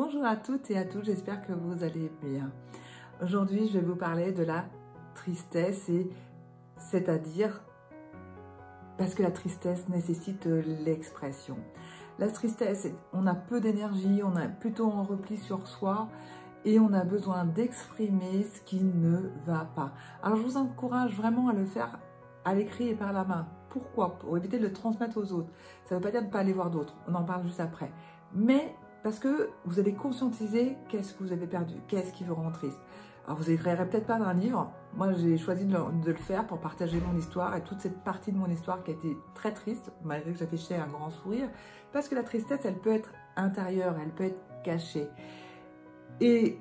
Bonjour à toutes et à tous, j'espère que vous allez bien. Aujourd'hui, je vais vous parler de la tristesse, c'est-à-dire parce que la tristesse nécessite l'expression. La tristesse, on a peu d'énergie, on est plutôt en repli sur soi et on a besoin d'exprimer ce qui ne va pas. Alors je vous encourage vraiment à le faire à l'écrit et par la main. Pourquoi? Pour éviter de le transmettre aux autres. Ça ne veut pas dire de ne pas aller voir d'autres, on en parle juste après. Mais parce que vous allez conscientiser qu'est-ce que vous avez perdu, qu'est-ce qui vous rend triste. Alors vous n'écrirez peut-être pas d'un livre, moi j'ai choisi de le faire pour partager mon histoire et toute cette partie de mon histoire qui a été très triste, malgré que j'affichais un grand sourire, parce que la tristesse elle peut être intérieure, elle peut être cachée. Et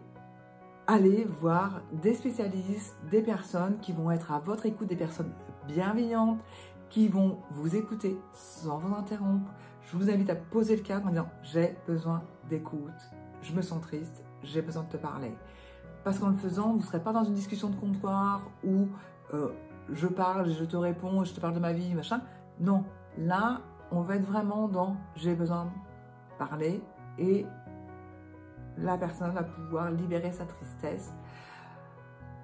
allez voir des spécialistes, des personnes qui vont être à votre écoute, des personnes bienveillantes, qui vont vous écouter sans vous interrompre. Je vous invite à poser le cadre en disant « j'ai besoin d'écoute, je me sens triste, j'ai besoin de te parler ». Parce qu'en le faisant, vous ne serez pas dans une discussion de comptoir où je parle, je te réponds, je te parle de ma vie, machin. Non, là, on va être vraiment dans « j'ai besoin de parler » et la personne va pouvoir libérer sa tristesse.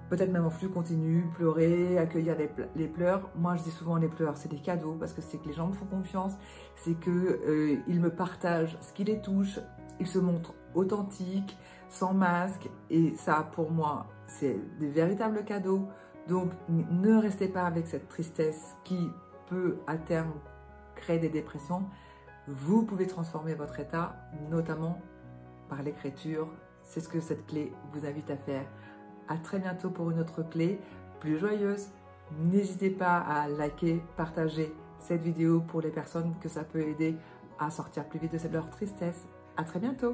Peut-être même en flux continu, pleurer, accueillir les pleurs. Moi, je dis souvent les pleurs, c'est des cadeaux parce que c'est que les gens me font confiance, c'est qu'ils me partagent ce qui les touche, ils se montrent authentiques, sans masque. Et ça, pour moi, c'est des véritables cadeaux. Donc, ne restez pas avec cette tristesse qui peut à terme créer des dépressions. Vous pouvez transformer votre état, notamment par l'écriture. C'est ce que cette clé vous invite à faire. À très bientôt pour une autre clé plus joyeuse. N'hésitez pas à liker, partager cette vidéo pour les personnes que ça peut aider à sortir plus vite de leur tristesse. À très bientôt.